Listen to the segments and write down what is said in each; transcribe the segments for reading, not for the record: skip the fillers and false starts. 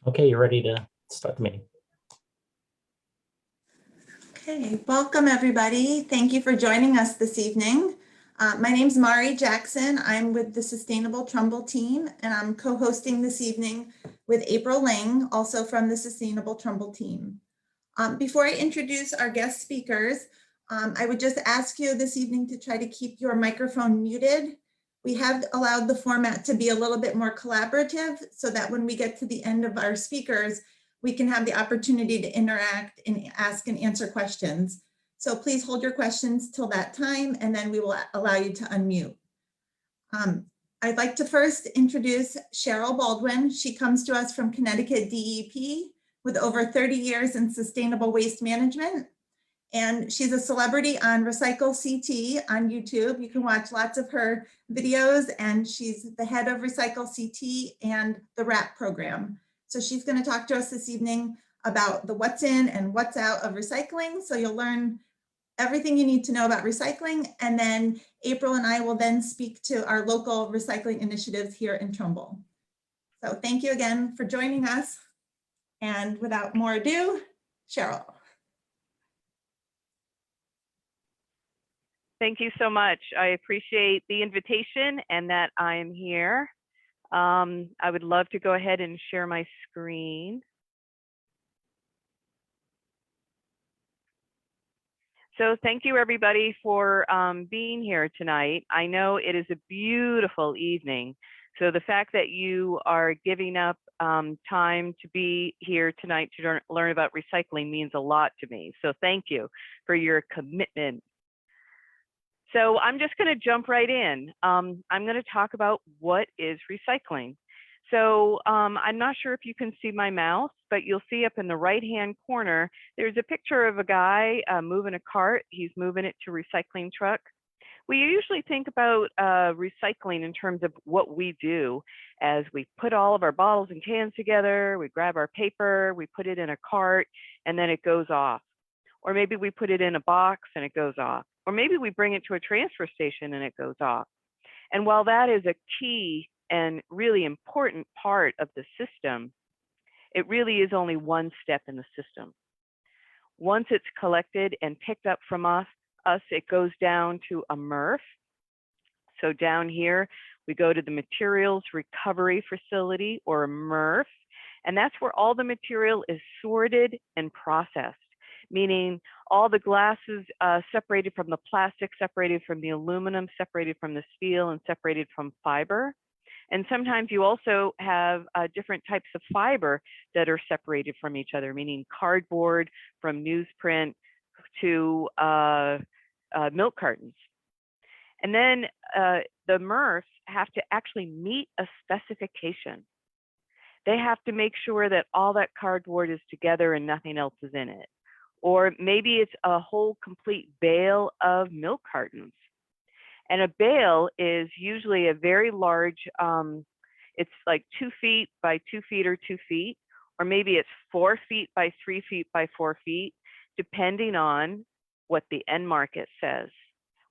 Okay, you're ready to start the meeting. Okay, welcome everybody. Thank you for joining us this evening. My name is Mari Jackson. I'm with the Sustainable Trumbull team, and I'm co-hosting this evening with April Lang, also from the Sustainable Trumbull team. Before I introduce our guest speakers, I would just ask you this evening to try to keep your microphone muted. We have allowed the format to be a little bit more collaborative so that when we get to the end of our speakers, we can have the opportunity to interact and ask and answer questions. So please hold your questions till that time, and then we will allow you to unmute. I'd like to first introduce Sherill Baldwin. She comes to us from Connecticut DEP with over 30 years in sustainable waste management. And she's a celebrity on RecycleCT on YouTube. You can watch lots of her videos, and she's the head of RecycleCT and the RAP program. So she's going to talk to us this evening about the what's in and what's out of recycling. So you'll learn everything you need to know about recycling. And then April and I will then speak to our local recycling initiatives here in Trumbull. So thank you again for joining us. And without more ado, Sherill. Thank you so much. I appreciate the invitation and that I'm here. I would love to go ahead and share my screen. So thank you everybody for being here tonight. I know it is a beautiful evening. So the fact that you are giving up time to be here tonight to learn about recycling means a lot to me. So thank you for your commitment. So I'm just going to jump right in. I'm going to talk about what is recycling. So I'm not sure if you can see my mouse, but you'll see up in the right-hand corner, there's a picture of a guy moving a cart. He's moving it to a recycling truck. We usually think about recycling in terms of what we do as we put all of our bottles and cans together, we grab our paper, we put it in a cart, and then it goes off. Or maybe we put it in a box and it goes off. Or maybe we bring it to a transfer station and it goes off. And while that is a key and really important part of the system, it really is only one step in the system. Once it's collected and picked up from us, it goes down to a MRF. So down here, we go to the Materials Recovery Facility, or a MRF, and that's where all the material is sorted and processed, meaning all the glass is separated from the plastic, separated from the aluminum, separated from the steel, and separated from fiber. And sometimes you also have different types of fiber that are separated from each other, meaning cardboard from newsprint to milk cartons. And then the MRFs have to actually meet a specification. They have to make sure that all that cardboard is together and nothing else is in it. Or maybe it's a whole complete bale of milk cartons. And a bale is usually a very large, it's like 2 feet by 2 feet or 2 feet, or maybe it's 4 feet by 3 feet by 4 feet, depending on what the end market says.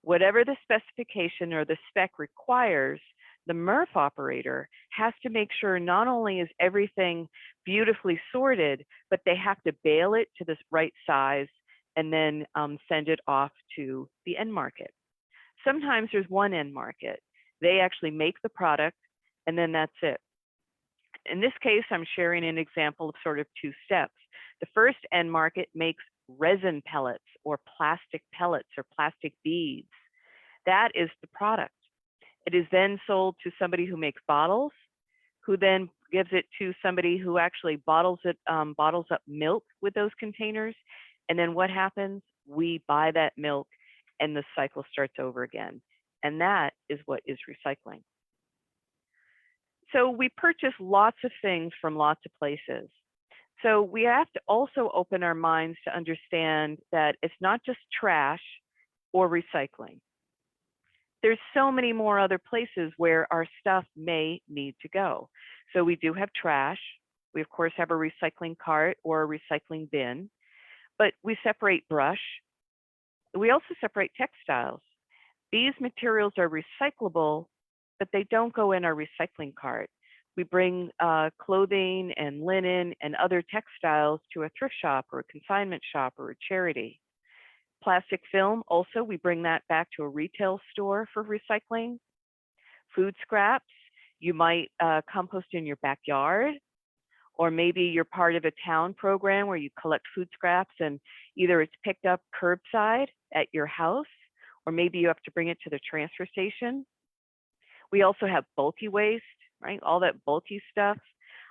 Whatever the specification or the spec requires, the MRF operator has to make sure not only is everything beautifully sorted, but they have to bale it to this right size and then send it off to the end market. Sometimes there's one end market. They actually make the product and then that's it. In this case, I'm sharing an example of sort of 2 steps. The first end market makes resin pellets or plastic pellets or plastic beads. That is the product. It is then sold to somebody who makes bottles, who then gives it to somebody who actually bottles up milk with those containers. And then what happens? We buy that milk and the cycle starts over again. And that is what is recycling. So we purchase lots of things from lots of places. So we have to also open our minds to understand that it's not just trash or recycling. There's so many more other places where our stuff may need to go. So we do have trash. We of course have a recycling cart or a recycling bin, but we separate brush. We also separate textiles. These materials are recyclable, but they don't go in our recycling cart. We bring clothing and linen and other textiles to a thrift shop or a consignment shop or a charity. Plastic film, also, we bring that back to a retail store for recycling. Food scraps, you might compost in your backyard, or maybe you're part of a town program where you collect food scraps and either it's picked up curbside at your house, or maybe you have to bring it to the transfer station. We also have bulky waste, right? All that bulky stuff.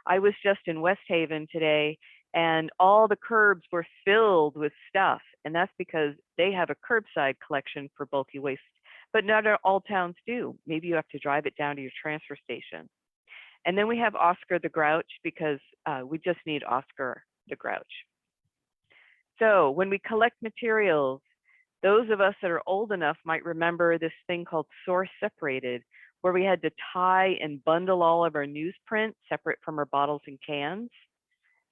I was just in West Haven today and all the curbs were filled with stuff. And that's because they have a curbside collection for bulky waste, but not all towns do. Maybe you have to drive it down to your transfer station. And then we have Oscar the Grouch because we just need Oscar the Grouch. So when we collect materials, those of us that are old enough might remember this thing called source separated, where we had to tie and bundle all of our newsprint separate from our bottles and cans.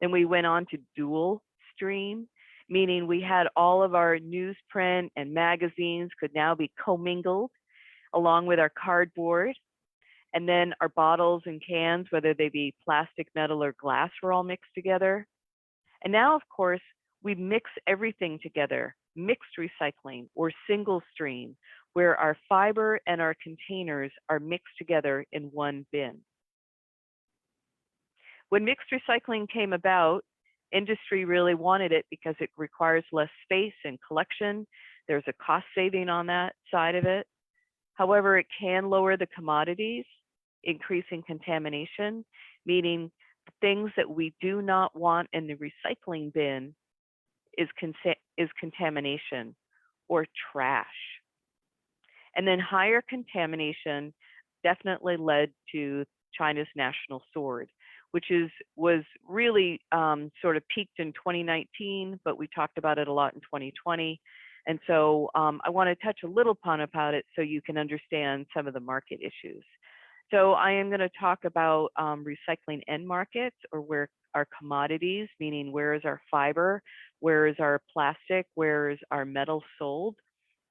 Then we went on to dual stream, meaning we had all of our newsprint and magazines could now be commingled along with our cardboard. And then our bottles and cans, whether they be plastic, metal, or glass, were all mixed together. And now, of course, we mix everything together, mixed recycling or single stream, where our fiber and our containers are mixed together in one bin. When mixed recycling came about, industry really wanted it because it requires less space and collection. There's a cost saving on that side of it. However, it can lower the commodities, increasing contamination, meaning things that we do not want in the recycling bin is contamination or trash. And then higher contamination definitely led to China's national sword, which was really sort of peaked in 2019, but we talked about it a lot in 2020. And so I want to touch a little about it so you can understand some of the market issues. So I am going to talk about recycling end markets, or where our commodities, meaning where is our fiber, where is our plastic, where is our metal sold,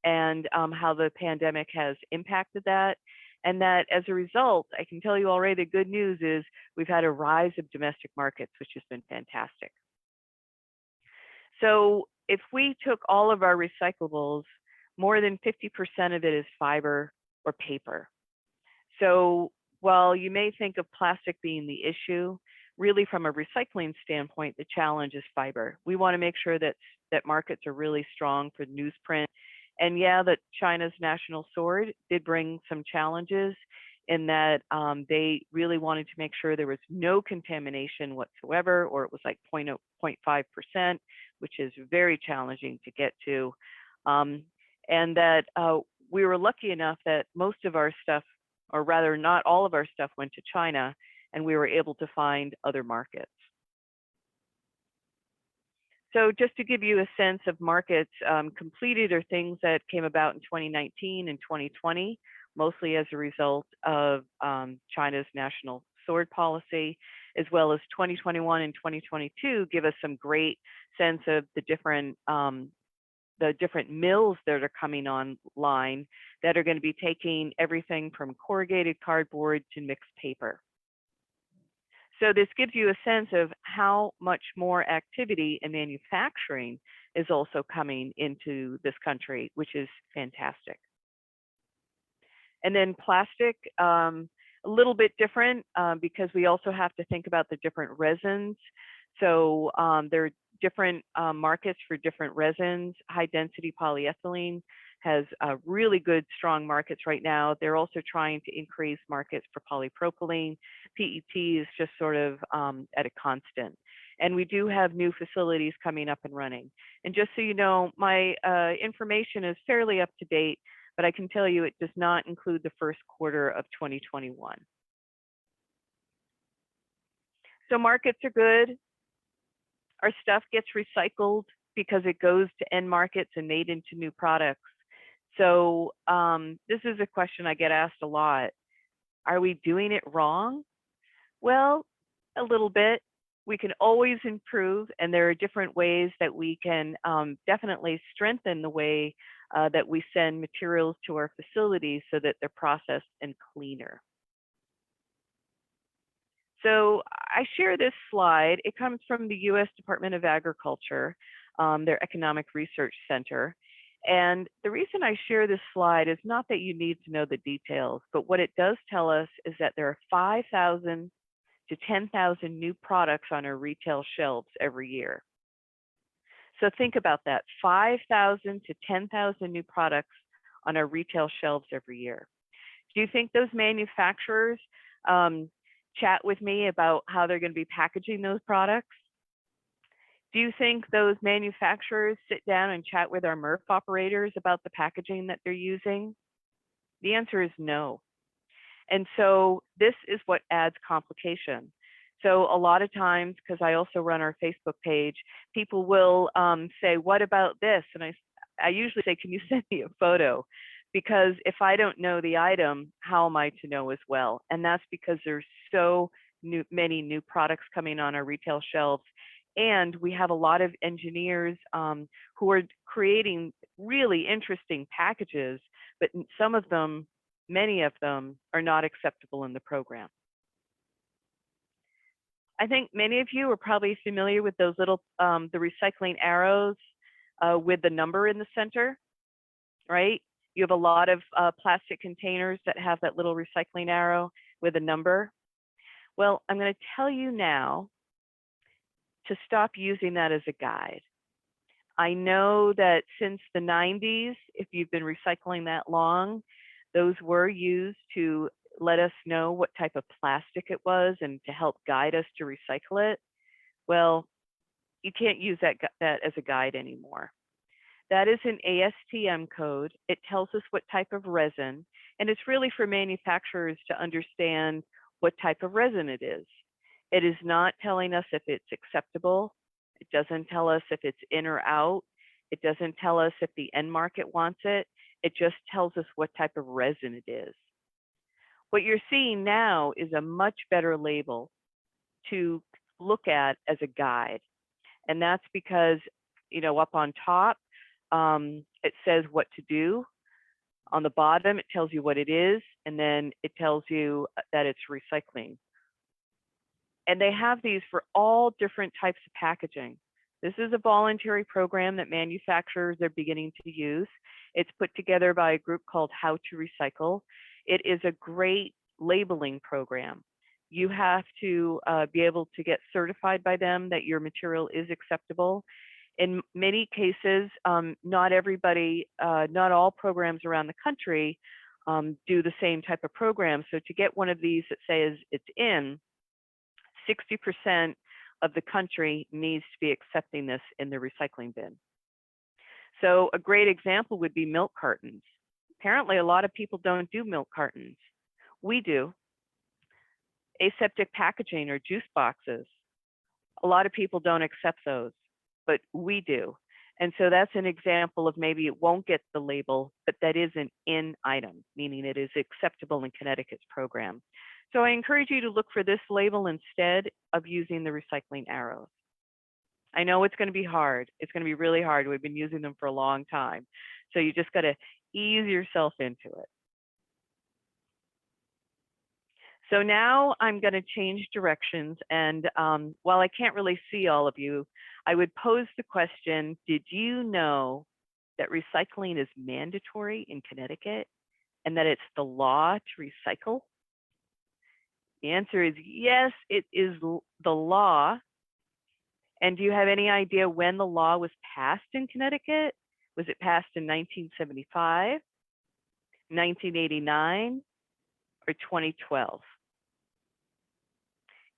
and how the pandemic has impacted that. And that as a result, I can tell you already, the good news is we've had a rise of domestic markets, which has been fantastic. So if we took all of our recyclables, more than 50% of it is fiber or paper. So while you may think of plastic being the issue, really from a recycling standpoint, the challenge is fiber. We want to make sure that markets are really strong for newsprint. And yeah, that China's national sword did bring some challenges in that they really wanted to make sure there was no contamination whatsoever, or it was like 0.5%, which is very challenging to get to. And that we were lucky enough that most of our stuff, or rather not all of our stuff, went to China, and we were able to find other markets. So just to give you a sense of markets completed, or things that came about in 2019 and 2020, mostly as a result of China's national sword policy, as well as 2021 and 2022 give us some great sense of the different mills that are coming online that are going to be taking everything from corrugated cardboard to mixed paper. So this gives you a sense of how much more activity in manufacturing is also coming into this country, which is fantastic. And then plastic, a little bit different because we also have to think about the different resins. So there are different markets for different resins. High density polyethylene has really good, strong markets right now. They're also trying to increase markets for polypropylene. PET is just sort of at a constant. And we do have new facilities coming up and running. And just so you know, my information is fairly up to date, but I can tell you it does not include the first quarter of 2021. So markets are good. Our stuff gets recycled because it goes to end markets and made into new products. So this is a question I get asked a lot. Are we doing it wrong? Well, a little bit. We can always improve, and there are different ways that we can definitely strengthen the way that we send materials to our facilities so that they're processed and cleaner. So I share this slide. It comes from the U.S. Department of Agriculture, their Economic Research Center. And the reason I share this slide is not that you need to know the details, but what it does tell us is that there are 5,000 to 10,000 new products on our retail shelves every year. So think about that, 5,000 to 10,000 new products on our retail shelves every year. Do you think those manufacturers chat with me about how they're going to be packaging those products? Do you think those manufacturers sit down and chat with our MRF operators about the packaging that they're using? The answer is no. And so this is what adds complication. So a lot of times, because I also run our Facebook page, people will say, what about this? And I usually say, can you send me a photo? Because if I don't know the item, how am I to know as well? And that's because there's so many new products coming on our retail shelves. And we have a lot of engineers who are creating really interesting packages, but some of them, many of them, are not acceptable in the program. I think many of you are probably familiar with those little, the recycling arrows with the number in the center, right? You have a lot of plastic containers that have that little recycling arrow with a number. Well, I'm going to tell you now to stop using that as a guide. I know that since the 90s, if you've been recycling that long, those were used to let us know what type of plastic it was and to help guide us to recycle it. Well, you can't use that as a guide anymore. That is an ASTM code. It tells us what type of resin, and it's really for manufacturers to understand what type of resin it is. It is not telling us if it's acceptable. It doesn't tell us if it's in or out. It doesn't tell us if the end market wants it. It just tells us what type of resin it is. What you're seeing now is a much better label to look at as a guide. And that's because, you know, up on top, it says what to do. On the bottom, it tells you what it is, and then it tells you that it's recycling. And they have these for all different types of packaging. This is a voluntary program that manufacturers are beginning to use. It's put together by a group called How to Recycle. It is a great labeling program. You have to be able to get certified by them that your material is acceptable. In many cases, not everybody, not all programs around the country do the same type of program. So to get one of these that says it's in, 60% of the country needs to be accepting this in the recycling bin. So a great example would be milk cartons. Apparently, a lot of people don't do milk cartons. We do. Aseptic packaging or juice boxes. A lot of people don't accept those, but we do. And so that's an example of maybe it won't get the label, but that is an in item, meaning it is acceptable in Connecticut's program. So I encourage you to look for this label instead of using the recycling arrows. I know it's going to be hard. It's going to be really hard. We've been using them for a long time. So you just got to ease yourself into it. So now I'm going to change directions. And while I can't really see all of you, I would pose the question, did you know that recycling is mandatory in Connecticut and that it's the law to recycle? The answer is yes, it is the law. And do you have any idea when the law was passed in Connecticut? Was it passed in 1975, 1989, or 2012?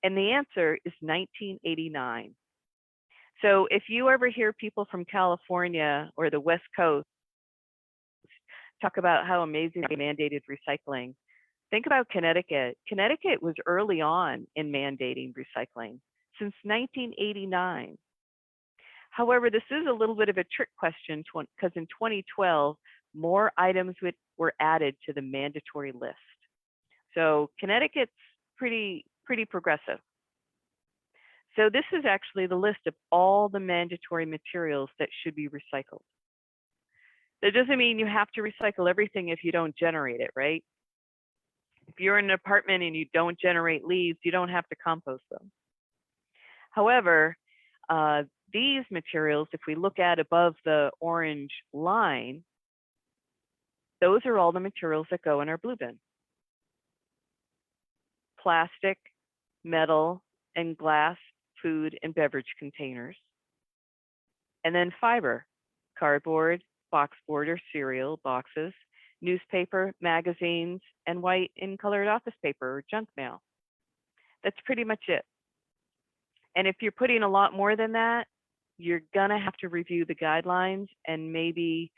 And the answer is 1989. So if you ever hear people from California or the West Coast talk about how amazing they mandated recycling, think about Connecticut. Connecticut was early on in mandating recycling since 1989. However, this is a little bit of a trick question because in 2012, more items were added to the mandatory list. So Connecticut's pretty progressive. So this is actually the list of all the mandatory materials that should be recycled. That doesn't mean you have to recycle everything if you don't generate it, right? If you're in an apartment and you don't generate leaves, you don't have to compost them. However, these materials, if we look at above the orange line, those are all the materials that go in our blue bin. Plastic, metal, and glass food and beverage containers. And then fiber, cardboard, boxboard or cereal boxes, newspaper, magazines, and white and colored office paper or junk mail. That's pretty much it. And if you're putting a lot more than that, you're gonna have to review the guidelines and maybe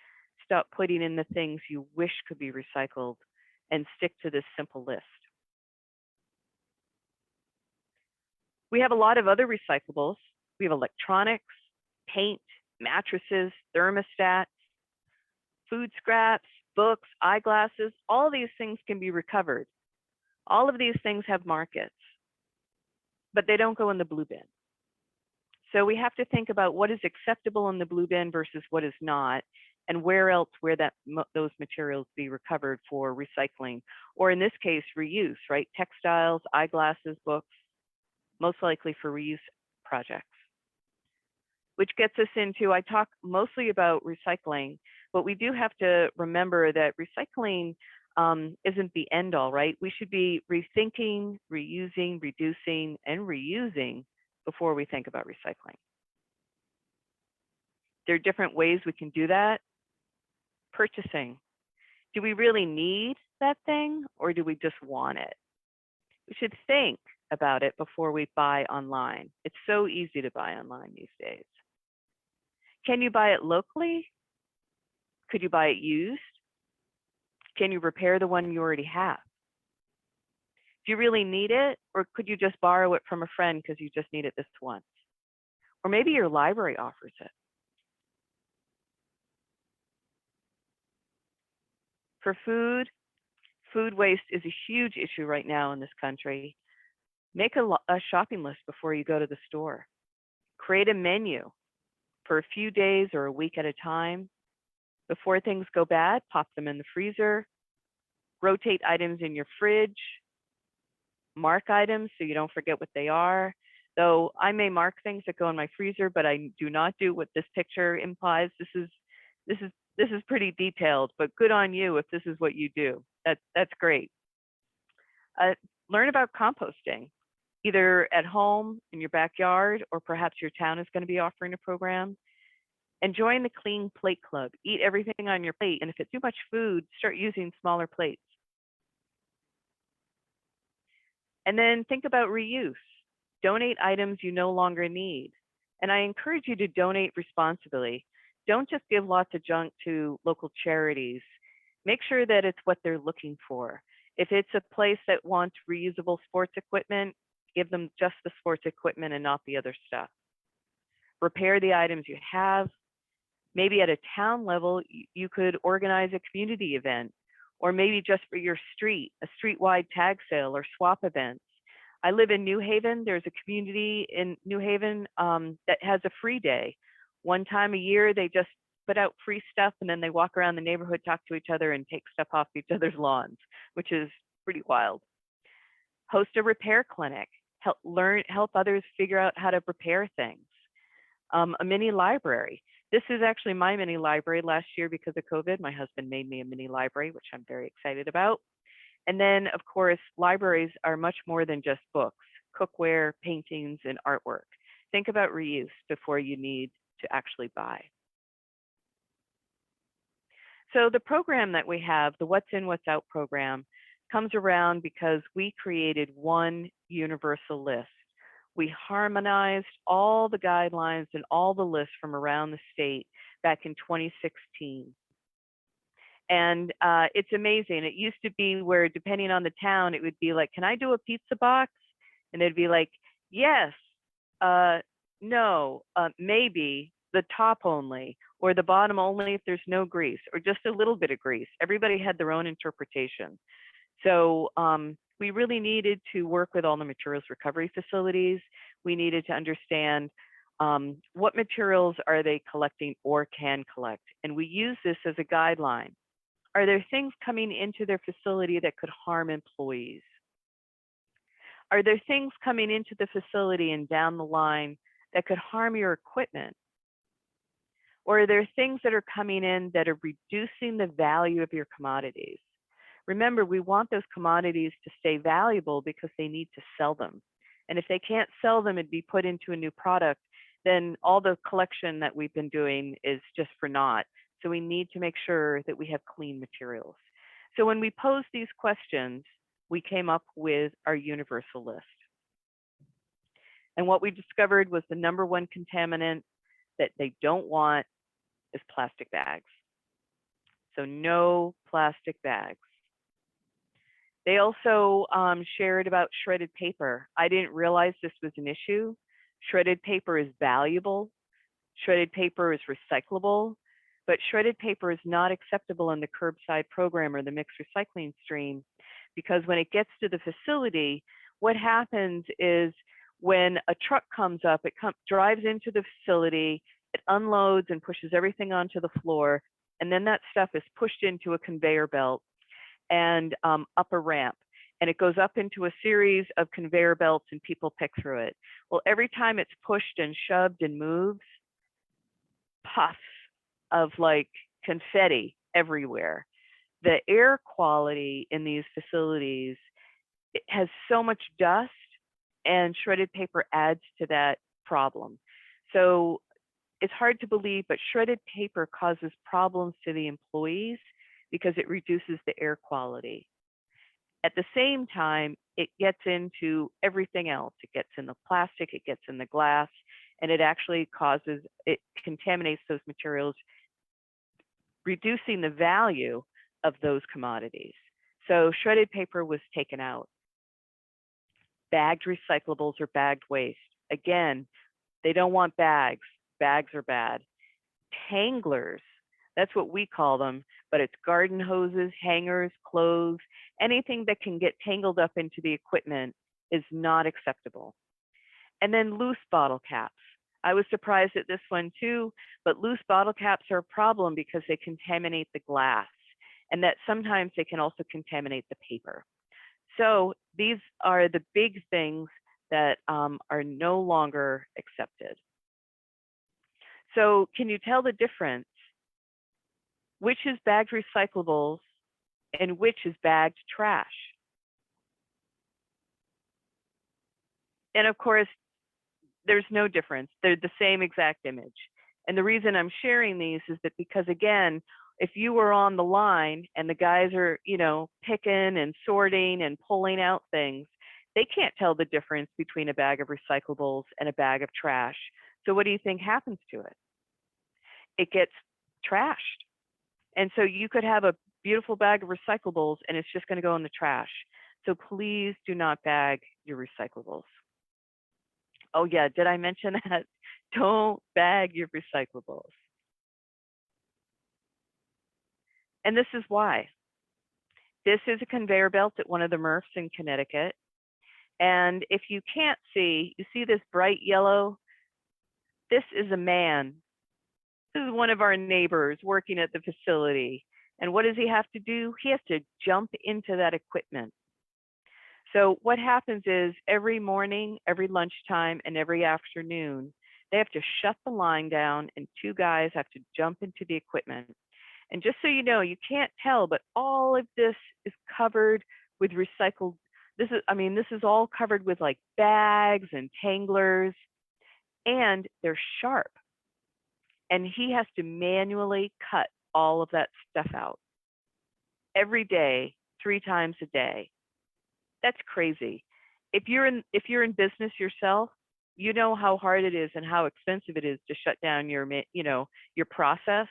stop putting in the things you wish could be recycled and stick to this simple list. We have a lot of other recyclables. We have electronics, paint, mattresses, thermostats, food scraps, books, eyeglasses. All of these things can be recovered. All of these things have markets, but they don't go in the blue bin. So we have to think about what is acceptable in the blue bin versus what is not, and where else those materials be recovered for recycling, or in this case, reuse, right? Textiles, eyeglasses, books, most likely for reuse projects. Which gets us into, I talk mostly about recycling, but we do have to remember that recycling isn't the end all, right? We should be rethinking, reusing, reducing, and reusing before we think about recycling. There are different ways we can do that. Purchasing. Do we really need that thing, or do we just want it? We should think about it before we buy online. It's so easy to buy online these days. Can you buy it locally? Could you buy it used? Can you repair the one you already have? Do you really need it, or could you just borrow it from a friend because you just need it this once? Or maybe your library offers it. For food, food waste is a huge issue right now in this country. Make a shopping list before you go to the store. Create a menu for a few days or a week at a time. Before things go bad, pop them in the freezer. Rotate items in your fridge. Mark items so you don't forget what they are. Though I may mark things that go in my freezer, but I do not do what this picture implies. This is pretty detailed, but good on you if this is what you do. That's great. Learn about composting, either at home, in your backyard, or perhaps your town is going to be offering a program. And join the Clean Plate Club. Eat everything on your plate, and if it's too much food, start using smaller plates. And then think about reuse. Donate items you no longer need. And I encourage you to donate responsibly. Don't just give lots of junk to local charities. Make sure that it's what they're looking for. If it's a place that wants reusable sports equipment, give them just the sports equipment and not the other stuff. Repair the items you have. Maybe at a town level, you could organize a community event, or maybe just for your street, a street-wide tag sale or swap events. I live in New Haven. There's a community in New Haven that has a free day. One time a year, they just put out free stuff, and then they walk around the neighborhood, talk to each other, and take stuff off each other's lawns, which is pretty wild. Host a repair clinic. Help others figure out how to repair things. A mini library. This is actually my mini library. Last year, because of COVID, my husband made me a mini library, which I'm very excited about. And then, of course, libraries are much more than just books, cookware, paintings, and artwork. Think about reuse before you need to actually buy. So the program that we have, the What's In, What's Out program, comes around because we created one universal list. We harmonized all the guidelines and all the lists from around the state back in 2016. And it's amazing. It used to be where, depending on the town, it would be like, can I do a pizza box? And they'd be like, yes, no, maybe, the top only, or the bottom only if there's no grease, or just a little bit of grease. Everybody had their own interpretation. So we really needed to work with all the materials recovery facilities. We needed to understand what materials are they collecting or can collect. And we use this as a guideline. Are there things coming into their facility that could harm employees? Are there things coming into the facility and down the line that could harm your equipment? Or are there things that are coming in that are reducing the value of your commodities? Remember, we want those commodities to stay valuable because they need to sell them. And if they can't sell them and be put into a new product, then all the collection that we've been doing is just for naught. So we need to make sure that we have clean materials. So when we posed these questions, we came up with our universal list. And what we discovered was the #1 contaminant that they don't want is plastic bags. So no plastic bags. They also shared about shredded paper. I didn't realize this was an issue. Shredded paper is valuable. Shredded paper is recyclable, but shredded paper is not acceptable in the curbside program or the mixed recycling stream, because when it gets to the facility, what happens is when a truck comes up, it drives into the facility, it unloads and pushes everything onto the floor, and then that stuff is pushed into a conveyor belt and up a ramp, and it goes up into a series of conveyor belts and people pick through it. Well, every time it's pushed and shoved and moves, puffs of like confetti everywhere. The air quality in these facilities, it has so much dust, and shredded paper adds to that problem. So it's hard to believe, but shredded paper causes problems to the employees because it reduces the air quality. At the same time, it gets into everything else. It gets in the plastic, it gets in the glass, and it actually it contaminates those materials, reducing the value of those commodities. So shredded paper was taken out. Bagged recyclables or bagged waste. Again, they don't want bags. Bags are bad. Tanglers, that's what we call them, but it's garden hoses, hangers, clothes, anything that can get tangled up into the equipment is not acceptable. And then loose bottle caps. I was surprised at this one too, but loose bottle caps are a problem because they contaminate the glass, and that sometimes they can also contaminate the paper. So these are the big things that are no longer accepted. So can you tell the difference? Which is bagged recyclables and which is bagged trash? And of course, there's no difference. They're the same exact image. And the reason I'm sharing these is that because, again, if you were on the line and the guys are, picking and sorting and pulling out things, they can't tell the difference between a bag of recyclables and a bag of trash. So what do you think happens to it? It gets trashed. And so you could have a beautiful bag of recyclables and it's just going to go in the trash. So please do not bag your recyclables. Oh yeah, did I mention that? Don't bag your recyclables. And this is why. This is a conveyor belt at one of the MRFs in Connecticut. And if you can't see, you see this bright yellow? This is a man. This is one of our neighbors working at the facility. And what does he have to do? He has to jump into that equipment. So what happens is every morning, every lunchtime, and every afternoon, they have to shut the line down and two guys have to jump into the equipment. And just so you know, you can't tell, but all of this is covered with recycled. This is all covered with like bags and tanglers, and they're sharp. And he has to manually cut all of that stuff out every day, 3 times a day. That's crazy. If you're in business yourself, you know how hard it is and how expensive it is to shut down your process.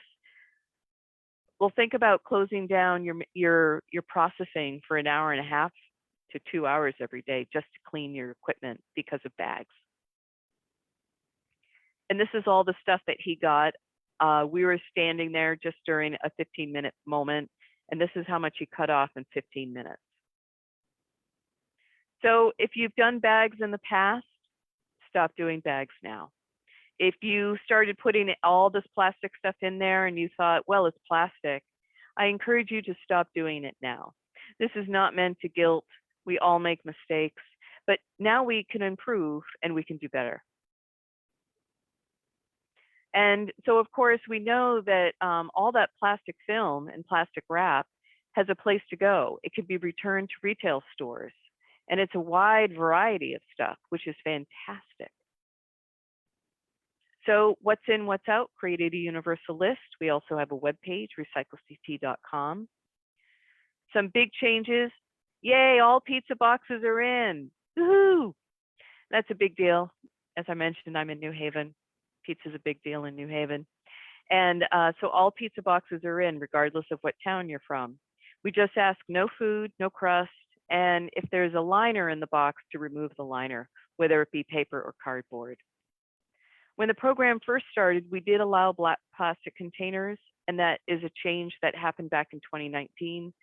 Well, think about closing down your processing for an hour and a half to 2 hours every day just to clean your equipment because of bags. And this is all the stuff that he got. We were standing there just during a 15-minute moment, and this is how much he cut off in 15 minutes. So if you've done bags in the past, stop doing bags now. If you started putting all this plastic stuff in there and you thought, well, it's plastic, I encourage you to stop doing it now. This is not meant to guilt. We all make mistakes, but now we can improve and we can do better. And so, of course, we know that all that plastic film and plastic wrap has a place to go. It can be returned to retail stores, and it's a wide variety of stuff, which is fantastic. So what's in, what's out, created a universal list. We also have a web page, recyclect.com. Some big changes. Yay, all pizza boxes are in. Woohoo! That's a big deal. As I mentioned, I'm in New Haven. Pizza is a big deal in New Haven. And so all pizza boxes are in, regardless of what town you're from. We just ask no food, no crust, and if there's a liner in the box, to remove the liner, whether it be paper or cardboard. When the program first started, we did allow black plastic containers, and that is a change that happened back in 2019.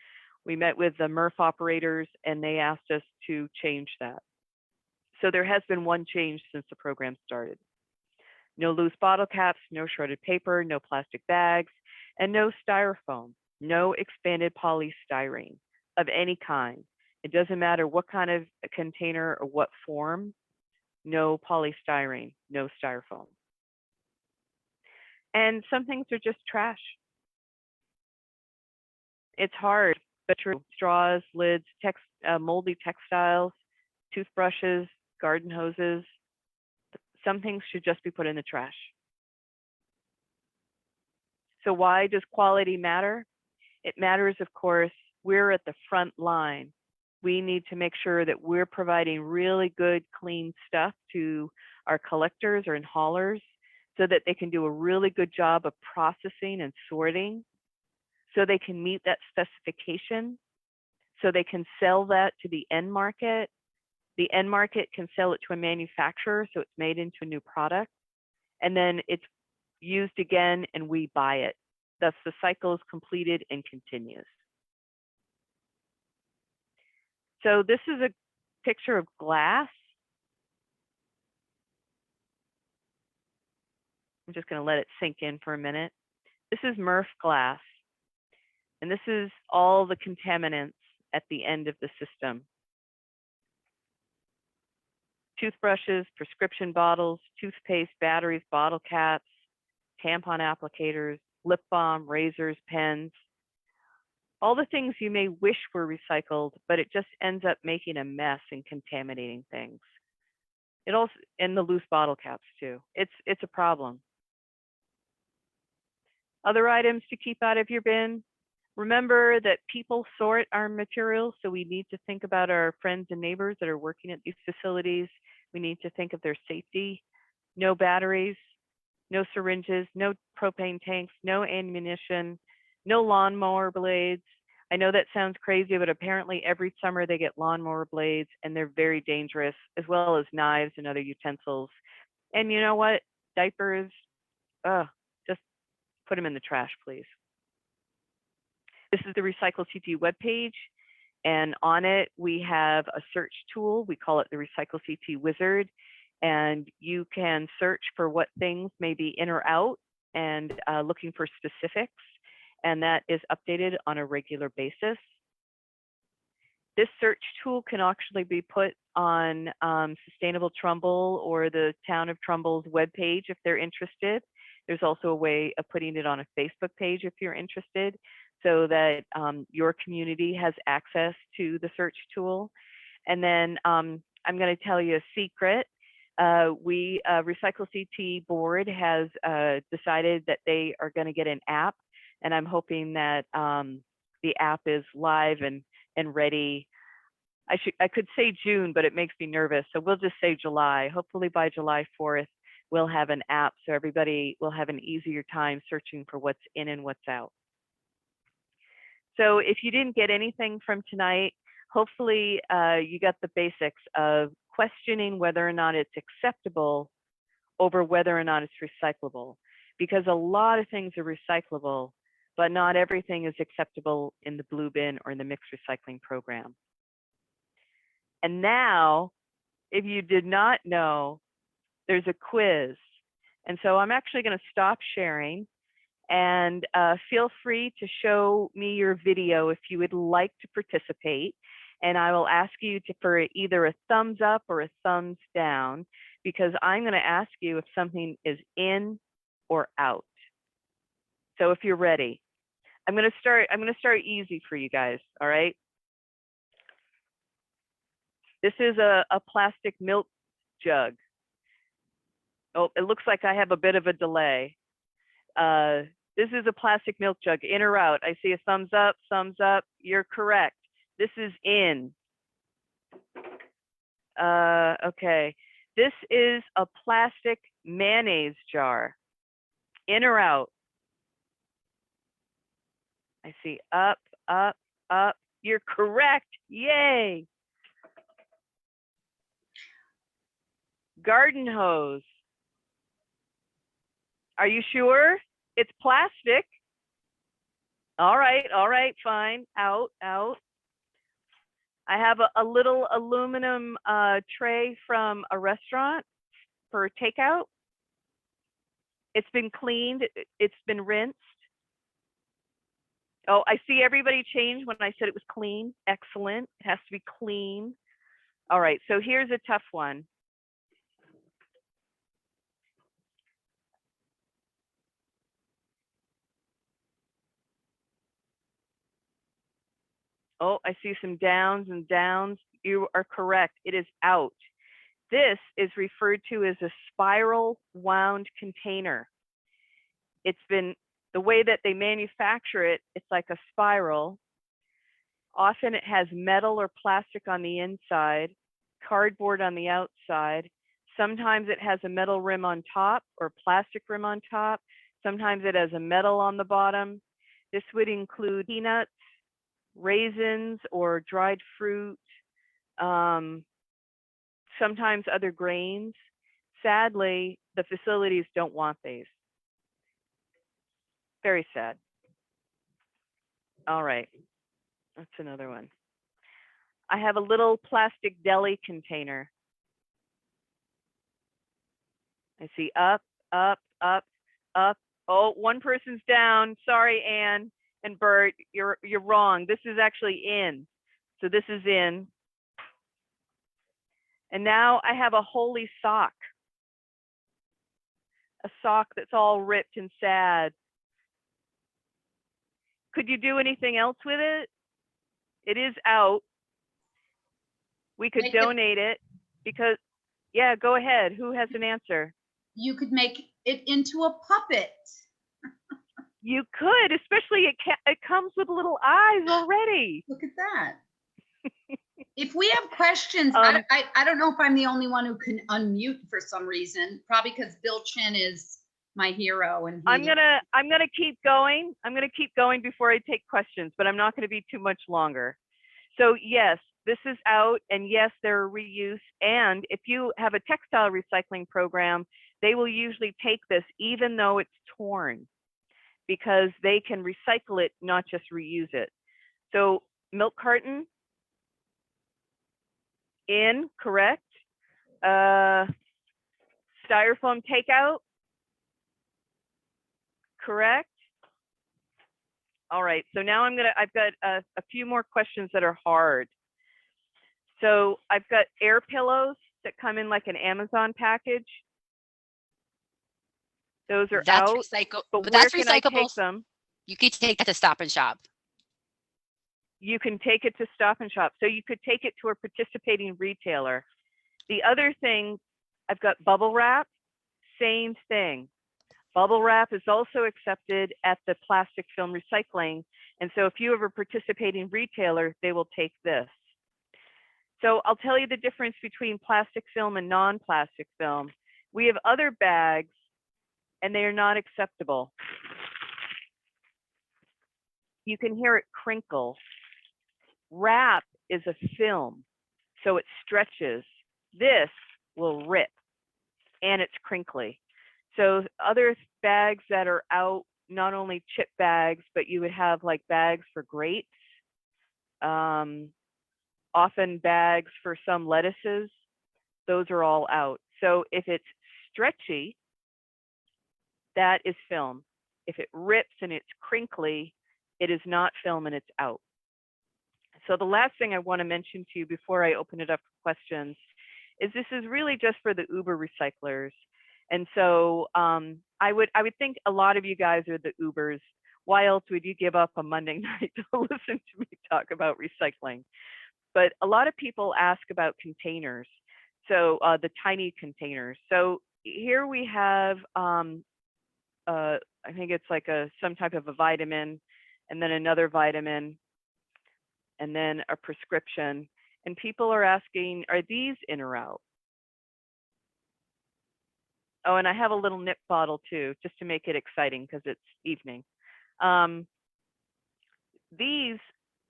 We met with the MRF operators, and they asked us to change that. So there has been one change since the program started. No loose bottle caps, no shredded paper, no plastic bags, and no styrofoam, no expanded polystyrene of any kind. It doesn't matter what kind of container or what form, no polystyrene, no styrofoam. And some things are just trash. It's hard, but true. Straws, lids, moldy textiles, toothbrushes, garden hoses. Some things should just be put in the trash. So why does quality matter? It matters, of course. We're at the front line. We need to make sure that we're providing really good, clean stuff to our collectors or haulers so that they can do a really good job of processing and sorting, so they can meet that specification, so they can sell that to the end market. The end market can sell it to a manufacturer, so it's made into a new product, and then it's used again and we buy it. Thus the cycle is completed and continues. So this is a picture of glass. I'm just going to let it sink in for a minute. This is MRF glass, and this is all the contaminants at the end of the system. Toothbrushes, prescription bottles, toothpaste, batteries, bottle caps, tampon applicators, lip balm, razors, pens, all the things you may wish were recycled, but it just ends up making a mess and contaminating things. It also, and the loose bottle caps too. It's a problem. Other items to keep out of your bin. Remember that people sort our materials, so we need to think about our friends and neighbors that are working at these facilities. We need to think of their safety. No batteries, no syringes, no propane tanks, no ammunition, no lawnmower blades. I know that sounds crazy, but apparently every summer they get lawnmower blades, and they're very dangerous, as well as knives and other utensils. And you know what? Diapers, just put them in the trash, please. This is the RecycleCT webpage, and on it we have a search tool. We call it the RecycleCT Wizard, and you can search for what things may be in or out and looking for specifics, and that is updated on a regular basis. This search tool can actually be put on Sustainable Trumbull or the Town of Trumbull's webpage if they're interested. There's also a way of putting it on a Facebook page if you're interested, so that your community has access to the search tool. And then I'm going to tell you a secret. RecycleCT board has decided that they are going to get an app, and I'm hoping that the app is live and ready. I could say June, but it makes me nervous, so we'll just say July. Hopefully by July 4th, we'll have an app so everybody will have an easier time searching for what's in and what's out. So if you didn't get anything from tonight, hopefully you got the basics of questioning whether or not it's acceptable over whether or not it's recyclable, because a lot of things are recyclable, but not everything is acceptable in the blue bin or in the mixed recycling program. And now, if you did not know, there's a quiz. And so I'm actually going to stop sharing, And feel free to show me your video if you would like to participate. And I will ask you for either a thumbs up or a thumbs down, because I'm going to ask you if something is in or out. So if you're ready, I'm going to start easy for you guys. All right. This is a plastic milk jug. Oh, it looks like I have a bit of a delay. This is a plastic milk jug, in or out? I see a thumbs up, thumbs up. You're correct. This is in. Okay. This is a plastic mayonnaise jar. In or out? I see up, up, up. You're correct. Yay. Garden hose. Are you sure? It's plastic. All right, fine. Out, out. I have a little aluminum tray from a restaurant for takeout. It's been cleaned. It's been rinsed. Oh, I see everybody changed when I said it was clean. Excellent. It has to be clean. All right, so here's a tough one. Oh, I see some downs and downs. You are correct. It is out. This is referred to as a spiral wound container. It's been, the way that they manufacture it, it's like a spiral. Often it has metal or plastic on the inside, cardboard on the outside. Sometimes it has a metal rim on top or plastic rim on top. Sometimes it has a metal on the bottom. This would include peanuts, raisins or dried fruit, sometimes other grains. Sadly, the facilities don't want these. Very sad. All right, that's another one. I have a little plastic deli container. I see up, up, up, up. Oh, one person's down. Sorry, Anne and Bert, you're wrong. This is actually in. So this is in. And now I have a holy sock. A sock that's all ripped and sad. Could you do anything else with it? It is out. We could donate it because, yeah, go ahead. Who has an answer? You could make it into a puppet. You could, especially it comes with little eyes already. Look at that. If we have questions, I don't know if I'm the only one who can unmute for some reason, probably because Bill Chin is my hero. And I'm gonna keep going. I'm gonna keep going before I take questions, but I'm not gonna be too much longer. So yes, this is out, and yes, there are reuse. And if you have a textile recycling program, they will usually take this even though it's torn, because they can recycle it, not just reuse it. So milk carton, in, correct. Styrofoam takeout, correct. All right, so now I've got a few more questions that are hard. So I've got air pillows that come in like an Amazon package. Those are out, but where can I take them? You could take that to Stop and Shop. You can take it to Stop and Shop. So you could take it to a participating retailer. The other thing, I've got bubble wrap, same thing. Bubble wrap is also accepted at the plastic film recycling. And so if you have a participating retailer, they will take this. So I'll tell you the difference between plastic film and non-plastic film. We have other bags and they are not acceptable. You can hear it crinkle. Wrap is a film, so it stretches. This will rip and it's crinkly. So other bags that are out, not only chip bags, but you would have like bags for grapes, often bags for some lettuces, those are all out. So if it's stretchy, that is film. If it rips and it's crinkly, it is not film and it's out. So the last thing I want to mention to you before I open it up for questions is this is really just for the Uber recyclers. And so I would think a lot of you guys are the Ubers. Why else would you give up a Monday night to listen to me talk about recycling? But a lot of people ask about containers. So the tiny containers. So here we have, I think it's like some type of a vitamin, and then another vitamin, and then a prescription. And people are asking, are these in or out? Oh, and I have a little nip bottle too, just to make it exciting because it's evening. These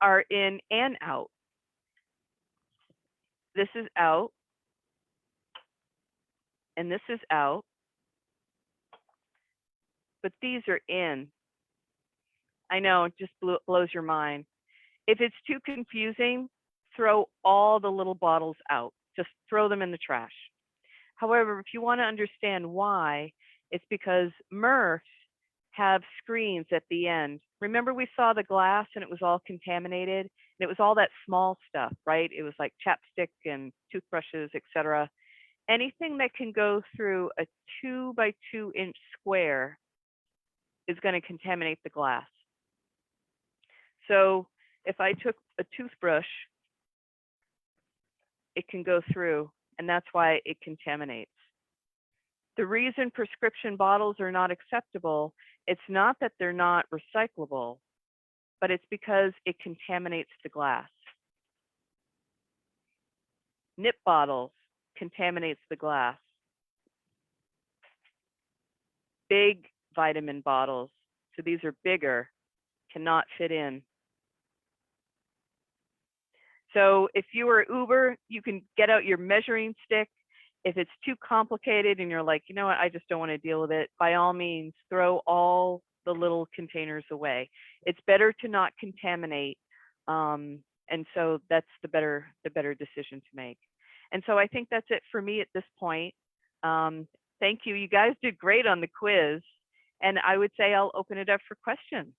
are in and out. This is out, and this is out, but these are in. I know, it just blows your mind. If it's too confusing, throw all the little bottles out. Just throw them in the trash. However, if you want to understand why, it's because MRFs have screens at the end. Remember we saw the glass and it was all contaminated? And it was all that small stuff, right? It was like chapstick and toothbrushes, etc. Anything that can go through a 2 by 2 inch square is going to contaminate the glass. So if I took a toothbrush, it can go through, and that's why it contaminates. The reason prescription bottles are not acceptable, it's not that they're not recyclable, but it's because it contaminates the glass. Nip bottles contaminates the glass. Big vitamin bottles, so these are bigger, cannot fit in. So if you were Uber, you can get out your measuring stick. If it's too complicated and you're like, you know what, I just don't want to deal with it, by all means, throw all the little containers away. It's better to not contaminate. And so that's the better decision to make. And so I think that's it for me at this point. Thank you. You guys did great on the quiz. And I would say I'll open it up for questions.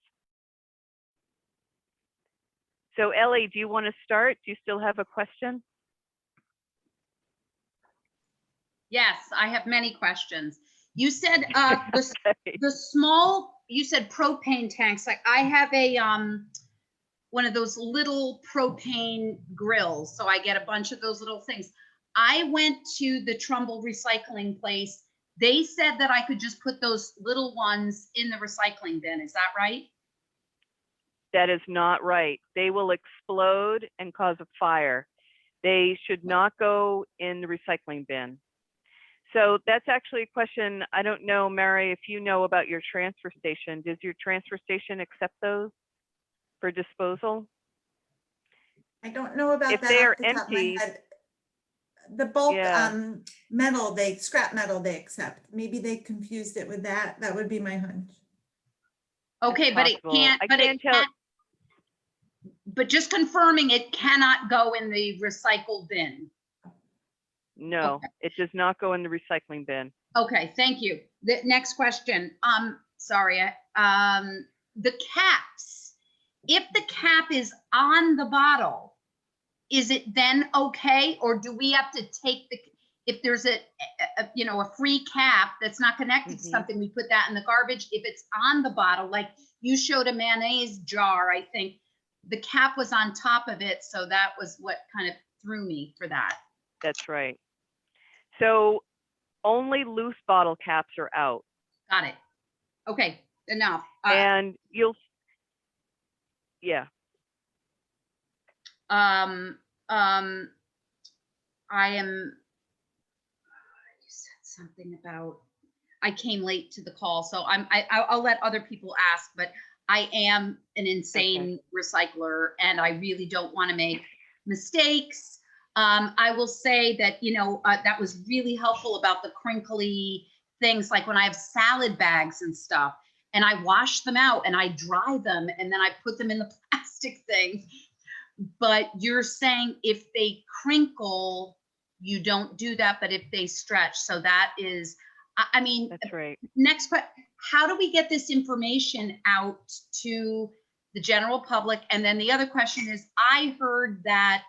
So Ellie, do you want to start? Do you still have a question? Yes, I have many questions. You said Okay. the small, you said propane tanks. Like I have a one of those little propane grills, so I get a bunch of those little things. I went to the Trumbull recycling place. They said that I could just put those little ones in the recycling bin. Is that right? That is not right. They will explode and cause a fire. They should not go in the recycling bin. So that's actually a question. I don't know, Mary, if you know about your transfer station. Does your transfer station accept those for disposal? I don't know about If that they off are the top of my empty, head. The bulk yeah. metal, scrap metal they accept. Maybe they confused it with that. That would be my hunch. Okay, but it possible. can't, I but can't it tell. can't, but just confirming it cannot go in the recycle bin. No, Okay. it does not go in the recycling bin. Okay, thank you. The next question. Sorry, the caps. If the cap is on the bottle, is it then okay, or do we have to take the? If there's a free cap that's not connected to something, we put that in the garbage. If it's on the bottle, like you showed a mayonnaise jar, I think the cap was on top of it, so that was what kind of threw me for that. That's right. So only loose bottle caps are out. Got it. Okay, enough. And you'll, yeah. I am, you said something about, I came late to the call, so I'll let other people ask, but I am an insane recycler and I really don't want to make mistakes. I will say that, that was really helpful about the crinkly things, like when I have salad bags and stuff, and I wash them out and I dry them and then I put them in the plastic thing. But you're saying if they crinkle, you don't do that, but if they stretch, so that is, I mean, That's right. next question, how do we get this information out to the general public? And then the other question is, I heard that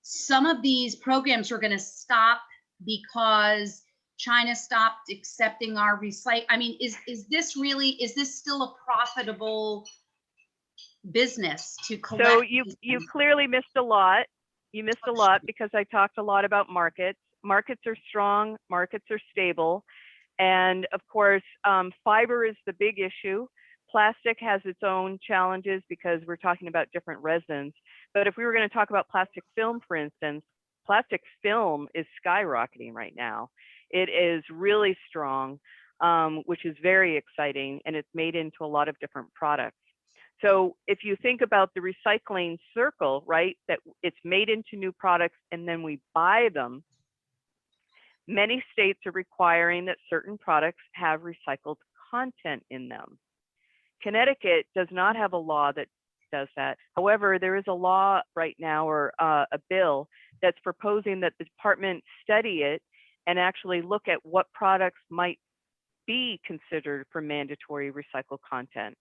some of these programs are going to stop because China stopped accepting our recycle. I mean, is this still a profitable business to collect? So you clearly missed a lot. You missed a lot because I talked a lot about markets. Markets are strong, markets are stable. And of course, fiber is the big issue. Plastic has its own challenges because we're talking about different resins. But if we were going to talk about plastic film, for instance, plastic film is skyrocketing right now. It is really strong, which is very exciting, and it's made into a lot of different products. So if you think about the recycling circle, right, that it's made into new products and then we buy them, many states are requiring that certain products have recycled content in them. Connecticut does not have a law that does that. However, there is a law right now, or a bill that's proposing that the department study it and actually look at what products might be considered for mandatory recycled content.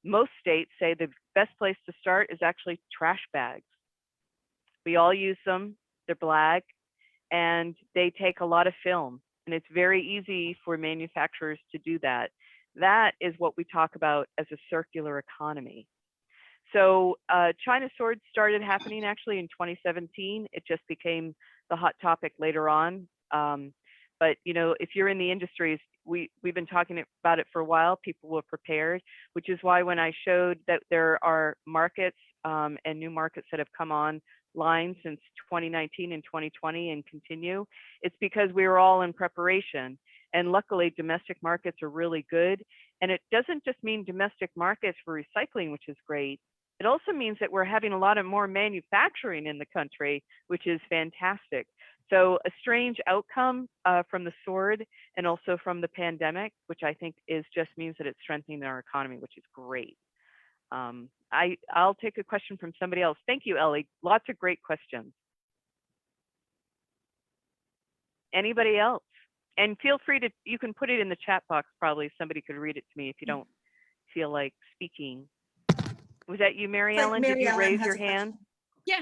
Most states say the best place to start is actually trash bags. We all use them, they're black, and they take a lot of film, and it's very easy for manufacturers to do that. That is what we talk about as a circular economy. So China Sword started happening actually in 2017. It just became the hot topic later on. But you know, if you're in the industries, we've been talking about it for a while. People were prepared, which is why when I showed that there are markets and new markets that have come online since 2019 and 2020 and continue, it's because we were all in preparation. And luckily, domestic markets are really good. And it doesn't just mean domestic markets for recycling, which is great. It also means that we're having a lot of more manufacturing in the country, which is fantastic. So a strange outcome from the sword and also from the pandemic, which I think just means that it's strengthening our economy, which is great. I'll take a question from somebody else. Thank you, Ellie. Lots of great questions. Anybody else? And feel free to, you can put it in the chat box, probably somebody could read it to me if you don't feel like speaking. Was that you, Mary Like Ellen? Mary Did you Ellen raise has your a question. hand? Yeah,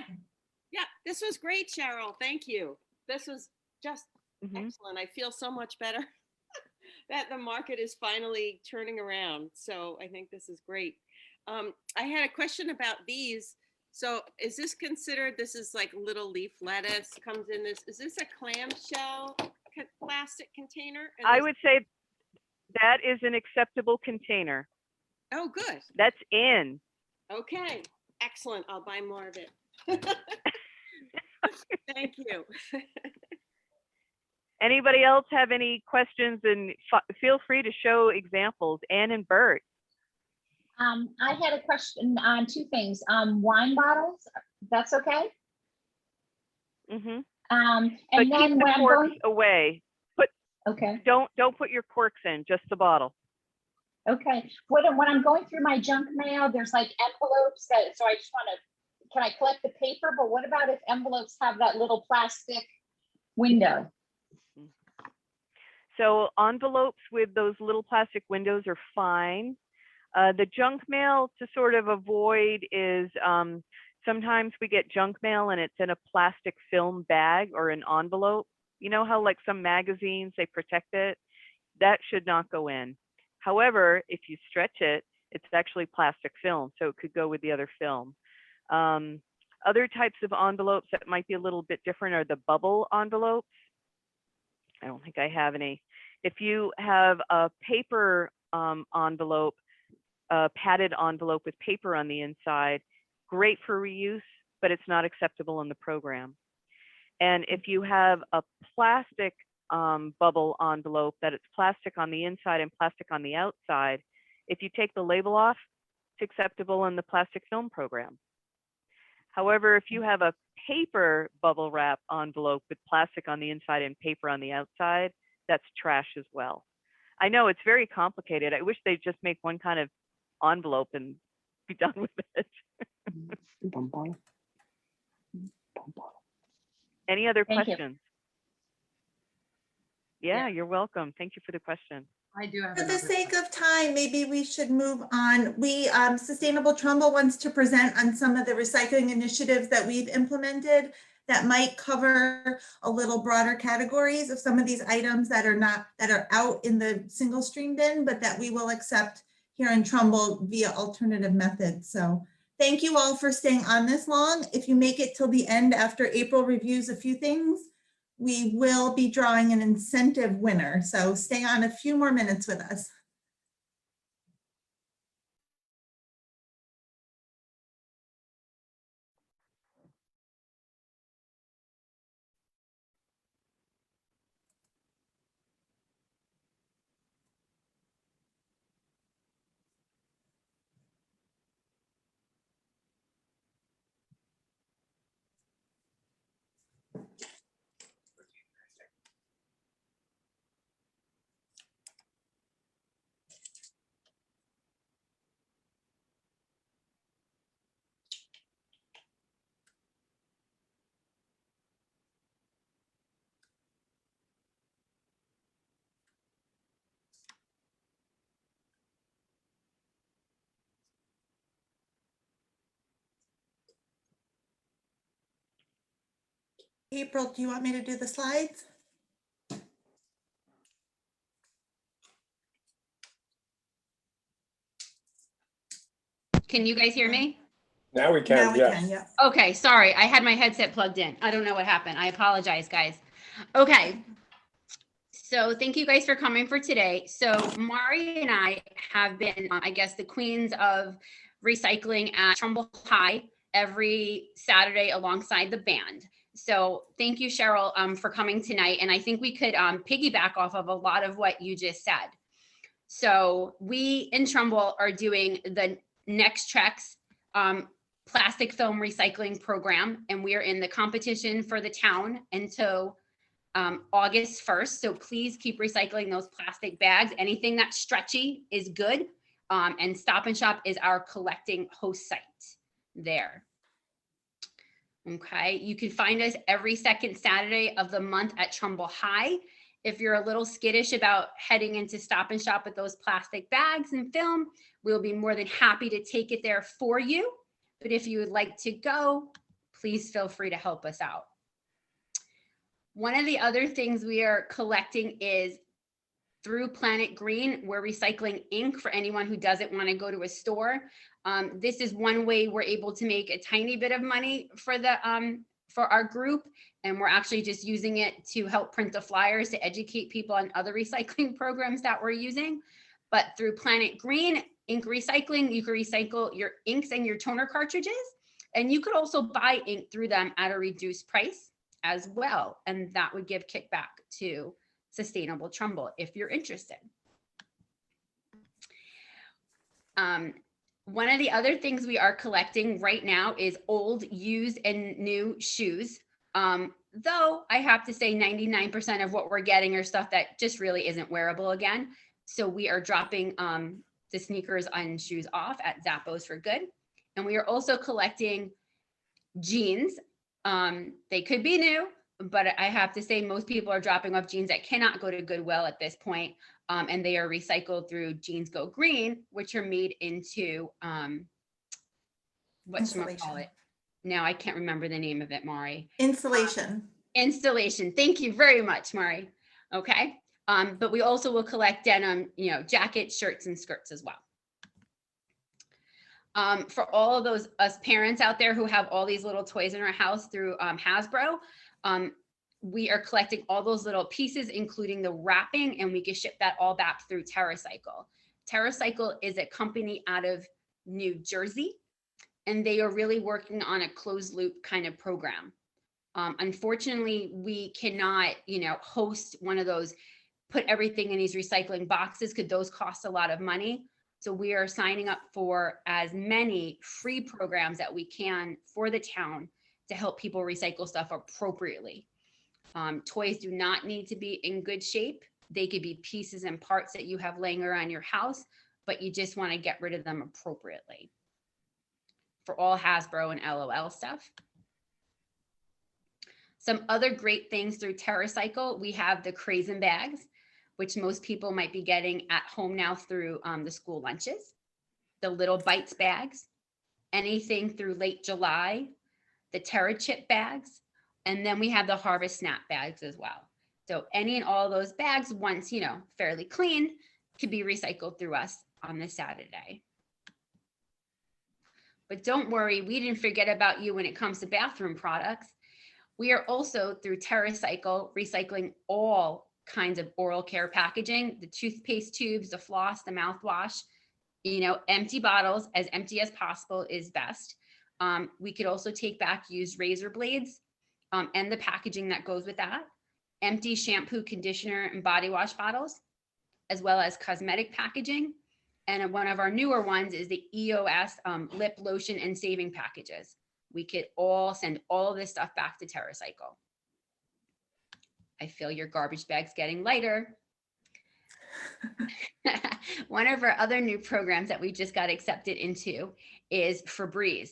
this was great, Cheryl. Thank you. This was just excellent. I feel so much better that the market is finally turning around. So I think this is great. I had a question about these. So is this considered, this is like little leaf lettuce comes in this, is this a clamshell plastic container? And I would say that is an acceptable container. Oh, good. That's in. Okay, excellent. I'll buy more of it. Thank you. Anybody else have any questions? And feel free to show examples. Ann and Bert. I had a question on two things. Wine bottles, that's okay. Mm-hmm. And But then keep the when I'm corks going, away. okay, Don't put your corks in, just the bottle. okay. When I'm going through my junk mail, there's like envelopes that, so I just want to, can I collect the paper? But what about if envelopes have that little plastic window? So envelopes with those little plastic windows are fine. The junk mail to sort of avoid is sometimes we get junk mail and it's in a plastic film bag or an envelope. You know how like some magazines, they protect it? That should not go in. However, if you stretch it, it's actually plastic film, so it could go with the other film. Other types of envelopes that might be a little bit different are the bubble envelopes. I don't think I have any. If you have a paper envelope, a padded envelope with paper on the inside, great for reuse, but it's not acceptable in the program. And if you have a plastic bubble envelope that it's plastic on the inside and plastic on the outside, if you take the label off, it's acceptable in the plastic film program. However, if you have a paper bubble wrap envelope with plastic on the inside and paper on the outside, that's trash as well. I know it's very complicated. I wish they'd just make one kind of envelope and be done with it. Any other Thank you. questions? Yeah, you're welcome. Thank you for the question. I do have For the another sake question. of time, maybe we should move on. Sustainable Trumbull wants to present on some of the recycling initiatives that we've implemented that might cover a little broader categories of some of these items that are out in the single stream bin, but that we will accept here in Trumbull via alternative methods. So thank you all for staying on this long. If you make it till the end after April reviews a few things, we will be drawing an incentive winner. So stay on a few more minutes with us. April, do you want me to do the slides? Can you guys hear me? Now we can, Now we yes. can, yeah. Okay, sorry. I had my headset plugged in. I don't know what happened. I apologize, guys. Okay. So thank you guys for coming for today. So Mari and I have been, I guess, the queens of recycling at Trumbull High every Saturday alongside the band. So thank you, Sherill, for coming tonight. And I think we could piggyback off of a lot of what you just said. So we in Trumbull are doing the Next Treks plastic film recycling program, and we are in the competition for the town until August 1st. So please keep recycling those plastic bags. Anything that's stretchy is good. And Stop and Shop is our collecting host site there. Okay, you can find us every second Saturday of the month at Trumbull High. If you're a little skittish about heading into Stop and Shop with those plastic bags and film, we'll be more than happy to take it there for you. But if you would like to go, please feel free to help us out. One of the other things we are collecting is through Planet Green. We're recycling ink for anyone who doesn't want to go to a store. This is one way we're able to make a tiny bit of money for our group, and we're actually just using it to help print the flyers to educate people on other recycling programs that we're using. But through Planet Green ink recycling, you can recycle your inks and your toner cartridges, and you could also buy ink through them at a reduced price as well, and that would give kickback to Sustainable Trumbull if you're interested. One of the other things we are collecting right now is old, used, and new shoes. Though I have to say 99% of what we're getting are stuff that just really isn't wearable again. So we are dropping the sneakers and shoes off at Zappos for good. And we are also collecting jeans. They could be new, but I have to say most people are dropping off jeans that cannot go to Goodwill at this point. And they are recycled through Jeans Go Green, which are made into whatchamacallit. Now I can't remember the name of it, Mari. Installation. Installation. Thank you very much, Mari. Okay. But we also will collect denim, jackets, shirts, and skirts as well. For all of those us parents out there who have all these little toys in our house through Hasbro, we are collecting all those little pieces, including the wrapping, and we can ship that all back through TerraCycle. TerraCycle is a company out of New Jersey, and they are really working on a closed loop kind of program. Unfortunately, we cannot, host one of those, put everything in these recycling boxes, because those cost a lot of money. So we are signing up for as many free programs that we can for the town to help people recycle stuff appropriately. Toys do not need to be in good shape. They could be pieces and parts that you have laying around your house, but you just want to get rid of them appropriately. For all Hasbro and LOL stuff. Some other great things through TerraCycle, we have the Craisin bags, which most people might be getting at home now through the school lunches, the Little Bites bags, anything through late July, the Terra Chip bags, and then we have the Harvest Snap bags as well. So any and all those bags, once, you know, fairly clean, could be recycled through us on this Saturday. But don't worry, we didn't forget about you when it comes to bathroom products. We are also through TerraCycle recycling all kinds of oral care packaging, the toothpaste tubes, the floss, the mouthwash, you know, empty bottles, as empty as possible is best. We could also take back used razor blades and the packaging that goes with that, empty shampoo, conditioner, and body wash bottles, as well as cosmetic packaging. And one of our newer ones is the EOS lip lotion and saving packages. We could all send all of this stuff back to TerraCycle. I feel your garbage bag's getting lighter. One of our other new programs that we just got accepted into is Febreze.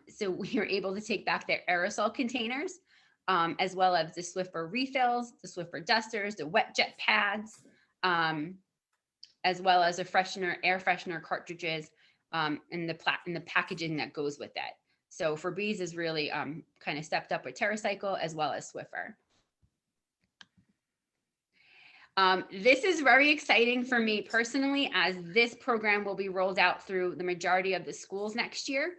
So we are able to take back their aerosol containers, as well as the Swiffer refills, the Swiffer dusters, the wet jet pads, as well as a freshener, air freshener cartridges, and the packaging that goes with that. So Febreze is really kind of stepped up with TerraCycle as well as Swiffer. This is very exciting for me personally, as this program will be rolled out through the majority of the schools next year,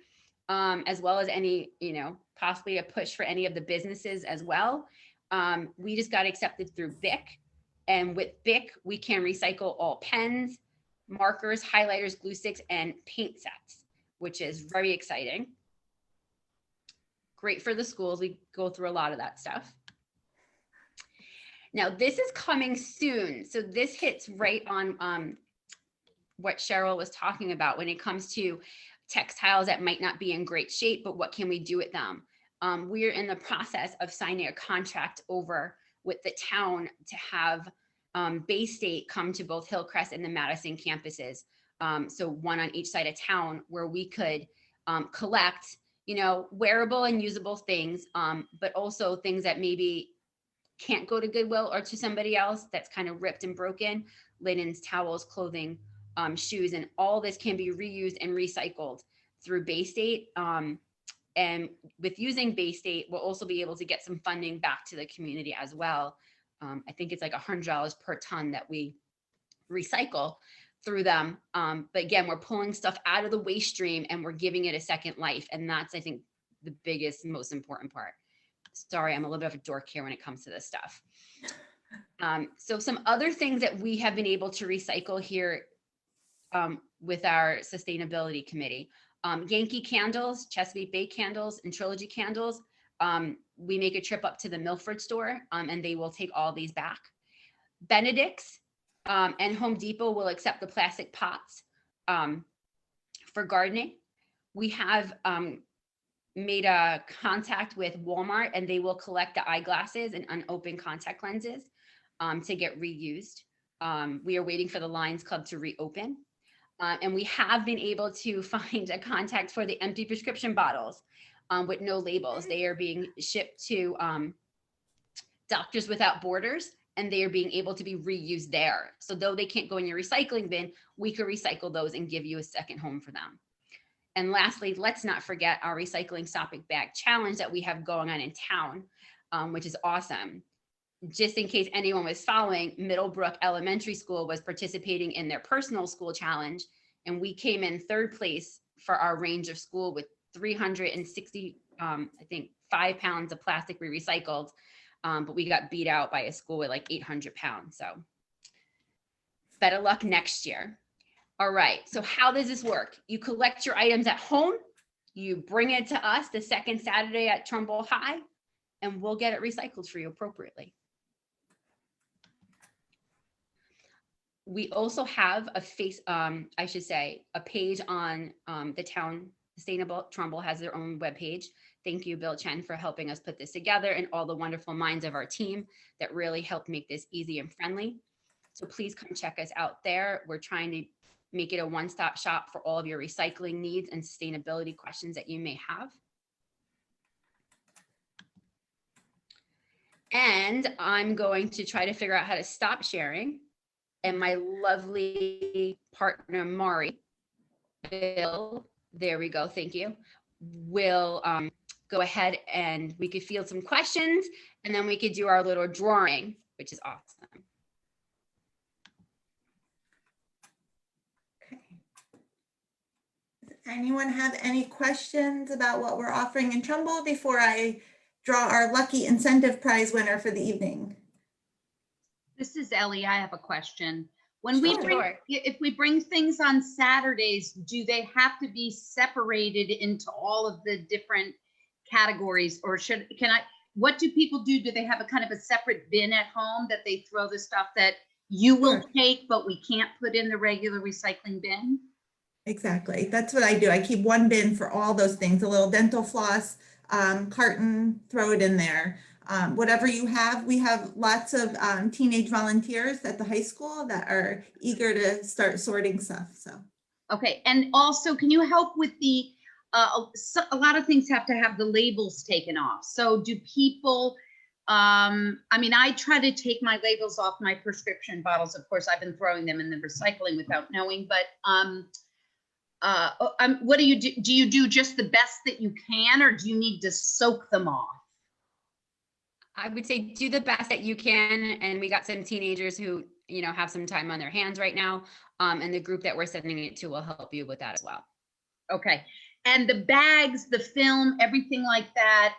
as well as any, you know, possibly a push for any of the businesses as well. We just got accepted through BIC, and with BIC, we can recycle all pens, markers, highlighters, glue sticks, and paint sets, which is very exciting. Great for the schools. We go through a lot of that stuff. Now, this is coming soon. So this hits right on what Sherill was talking about when it comes to textiles that might not be in great shape, but what can we do with them? We're in the process of signing a contract over with the town to have Bay State come to both Hillcrest and the Madison campuses. So one on each side of town, where we could collect, you know, wearable and usable things, but also things that maybe can't go to Goodwill or to somebody else that's kind of ripped and broken, linens, towels, clothing, shoes, and all this can be reused and recycled through Bay State. And with using Bay State, we'll also be able to get some funding back to the community as well. I think it's like $100 per ton that we recycle through them. But again, we're pulling stuff out of the waste stream and we're giving it a second life. And that's, I think, the biggest, most important part. Sorry, I'm a little bit of a dork here when it comes to this stuff. So some other things that we have been able to recycle here with our sustainability committee. Yankee candles, Chesapeake Bay candles, and Trilogy candles. We make a trip up to the Milford store and they will take all these back. Benedict's and Home Depot will accept the plastic pots for gardening. We have made a contact with Walmart and they will collect the eyeglasses and unopened contact lenses to get reused. We are waiting for the Lions Club to reopen. And we have been able to find a contact for the empty prescription bottles with no labels. They are being shipped to Doctors Without Borders, and they are being able to be reused there. So though they can't go in your recycling bin, we could recycle those and give you a second home for them. And lastly, let's not forget our Recycling Stop It Bag Challenge that we have going on in town, which is awesome. Just in case anyone was following, Middlebrook Elementary School was participating in their personal school challenge, and we came in third place for our range of school with 360, I think, 5 pounds of plastic we recycled, but we got beat out by a school with like 800 pounds. So better luck next year. All right, so how does this work? You collect your items at home, you bring it to us the second Saturday at Trumbull High, and we'll get it recycled for you appropriately. We also have a a page on the town. Sustainable Trumbull has their own webpage. Thank you, Bill Chen, for helping us put this together, and all the wonderful minds of our team that really helped make this easy and friendly. So please come check us out there. We're trying to make it a one-stop shop for all of your recycling needs and sustainability questions that you may have. And I'm going to try to figure out how to stop sharing. And my lovely partner, Mari, Bill, there we go, thank you, will go ahead and we could field some questions and then we could do our little drawing, which is awesome. Okay. Does anyone have any questions about what we're offering in Trumbull before I draw our lucky incentive prize winner for the evening? This is Ellie. I have a question. When we Sure. bring, if we bring things on Saturdays, do they have to be separated into all of the different categories, or what do people do? Do they have a kind of a separate bin at home that they throw the stuff that you will Sure. take, but we can't put in the regular recycling bin? Exactly. That's what I do. I keep one bin for all those things, a little dental floss, carton, throw it in there. Whatever you have, we have lots of teenage volunteers at the high school that are eager to start sorting stuff. So, Okay, and also, can you help with the, a lot of things have to have the labels taken off. So do people, I mean, I try to take my labels off my prescription bottles. Of course, I've been throwing them in the recycling without knowing, but what do you do? Do you do just the best that you can, or do you need to soak them off? I would say do the best that you can. And we got some teenagers who, you know, have some time on their hands right now. And the group that we're sending it to will help you with that as well. Okay. And the bags, the film, everything like that,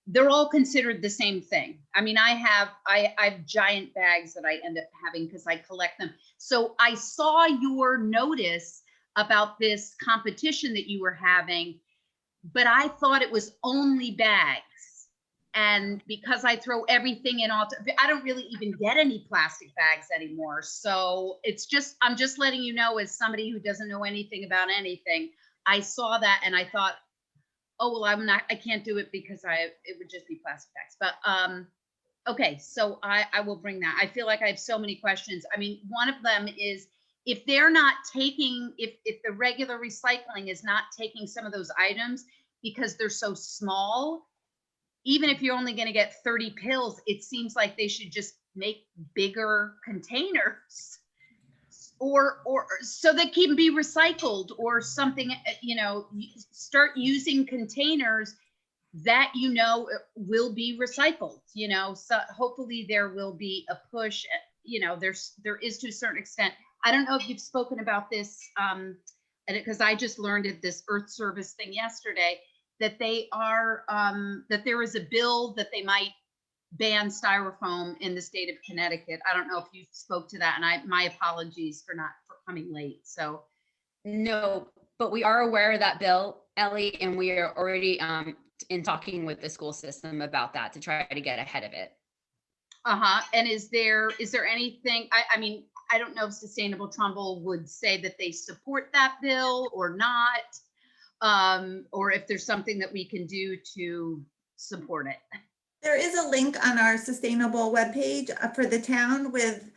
they're all considered the same thing. I mean, I have giant bags that I end up having because I collect them. So I saw your notice about this competition that you were having, but I thought it was only bags. And because I throw everything in, I don't really even get any plastic bags anymore. So it's just, I'm just letting you know, as somebody who doesn't know anything about anything, I saw that and I thought, oh, well, I can't do it because it would just be plastic bags. But okay, so I will bring that. I feel like I have so many questions. I mean, one of them is, if they're not taking, if the regular recycling is not taking some of those items because they're so small, even if you're only going to get 30 pills, it seems like they should just make bigger containers, or so they can be recycled, or something, you know, start using containers that, you know, will be recycled, you know. So hopefully there will be a push, you know, there is to a certain extent. I don't know if you've spoken about this, and because I just learned at this Earth Service thing yesterday, that they are, that there is a bill that they might ban styrofoam in the state of Connecticut. I don't know if you spoke to that, and my apologies for coming late. So no, but we are aware of that bill, Ellie, and we are already in talking with the school system about that to try to get ahead of it. And is there anything, I mean, I don't know if Sustainable Trumbull would say that they support that bill or not, or if there's something that we can do to support it. there is a link on our sustainable webpage for the town with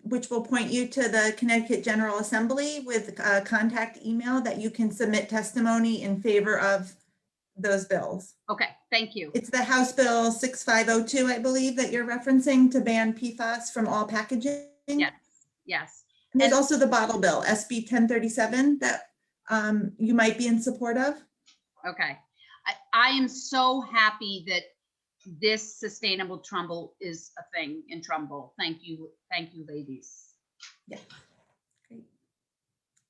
which will point you to the Connecticut General Assembly with a contact email that you can submit testimony in favor of those bills. Okay, thank you. It's the House Bill 6502, I believe, that you're referencing, to ban PFAS from all packaging. Yes, yes. And there's And- also the bottle bill, SB 1037, that you might be in support of. Okay, I am so happy that this Sustainable Trumbull is a thing in Trumbull. Thank you, ladies. Yeah, great.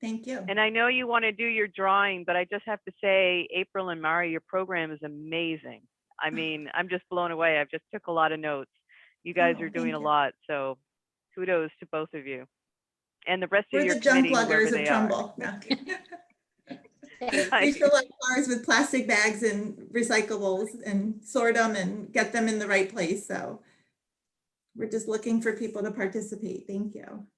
Thank you. And I know you want to do your drawing, but I just have to say, April and Mari, your program is amazing. I mean, I'm just blown away. I've just took a lot of notes. You guys Oh, are doing thank a you. lot, so kudos to both of you. And the rest We're of your the junk committee, whoever luggers of they are. Trumbull. No. We fill up cars with plastic bags and recyclables and sort them and get them in the right place. So we're just looking for people to participate. Thank you.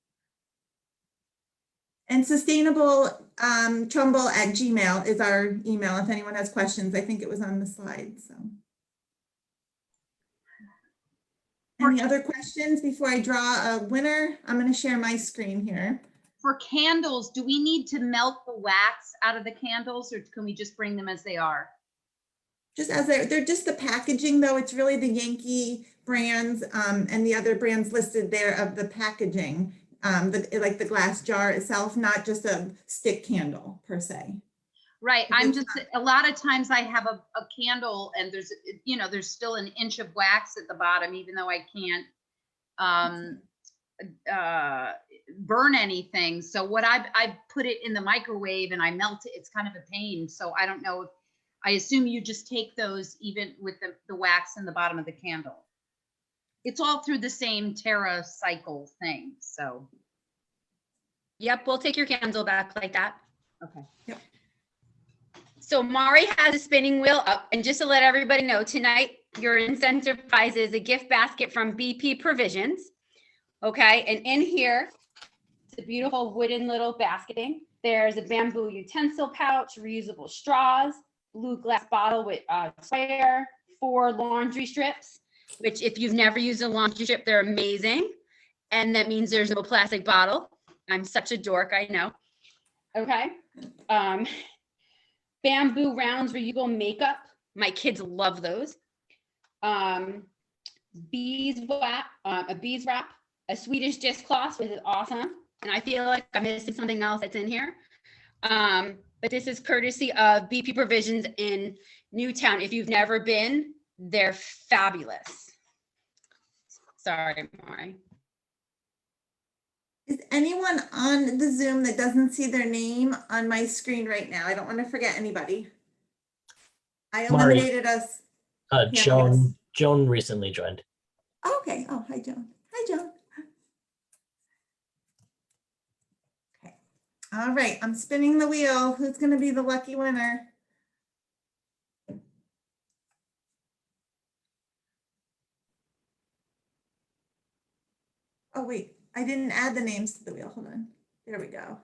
And sustainable Trumbull at Gmail is our email if anyone has questions. I think it was on the slide. So any other questions before I draw a winner? I'm going to share my screen here. For candles, do we need to melt the wax out of the candles, or can we just bring them as they are? Just as they're just the packaging though, it's really the Yankee brands and the other brands listed there of the packaging, like the glass jar itself, not just a stick candle per se. Right. I'm just, a lot of times I have a candle and there's, you know, there's still an inch of wax at the bottom, even though I can't burn anything. So what I put it in the microwave and I melt it. It's kind of a pain. So I don't know if, I assume you just take those even with the wax in the bottom of the candle. It's all through the same TerraCycle thing. So. Yep, we'll take your candle back like that. Okay. Yep. So Mari has a spinning wheel up, and just to let everybody know, tonight your incentive prize is a gift basket from BP Provisions. Okay, and in here, it's a beautiful wooden little basketing. There's a bamboo utensil pouch, reusable straws, blue glass bottle with sprayer, 4 laundry strips, which if you've never used a laundry strip, they're amazing. And that means there's no plastic bottle. I'm such a dork, I know. Okay. Bamboo rounds reusable makeup. My kids love those. Beeswax, a bees wrap, a Swedish dishcloth, which is awesome. And I feel like I'm missing something else that's in here. But this is courtesy of BP Provisions in Newtown. If you've never been, they're fabulous. Sorry, Mari. Is anyone on the Zoom that doesn't see their name on my screen right now? I don't want to forget anybody. I Mari. eliminated us. Yeah, Joan recently joined. Okay. Oh, hi, Joan. Hi, Joan. Okay. All right. I'm spinning the wheel. Who's going to be the lucky winner? Oh, wait. I didn't add the names to the wheel. Hold on. There we go.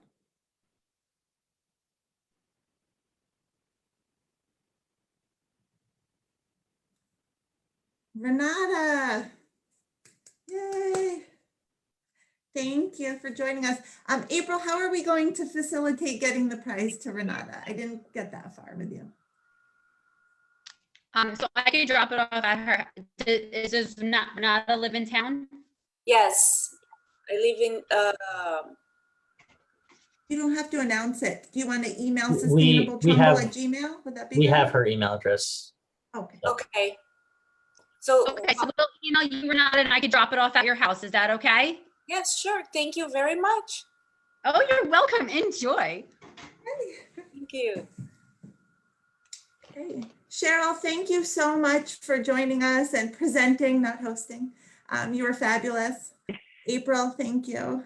Renata. Yay. Thank you for joining us. April, how are we going to facilitate getting the prize to Renata? I didn't get that far with you. So I could drop it off at her. Does Renata live in town? Yes, I live in. You don't have to announce it. Do you want to email We sustainabletrumbull@gmail.com? Would that be We good? have her email address. Okay. Okay. So. Okay, so we'll email you, Renata, and I could drop it off at your house. Is that okay? Yes, sure. Thank you very much. Oh, you're welcome. Enjoy. Thank you. Okay. Cheryl, thank you so much for joining us and presenting, not hosting. You were fabulous. April, thank you.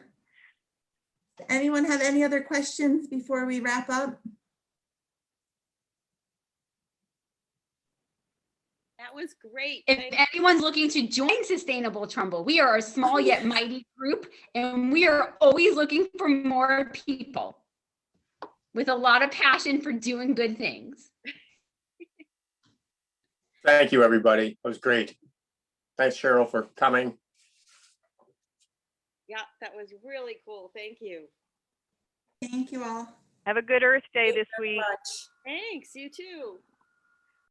Does anyone have any other questions before we wrap up? That was great. If anyone's looking to join Sustainable Trumbull, we are a small yet mighty group, and we are always looking for more people with a lot of passion for doing good things. Thank you, everybody. It was great. Thanks, Cheryl, for coming. Yeah, that was really cool. Thank you. Thank you all. Have a good Earth Day Thank you this very week. much. Thanks, you too.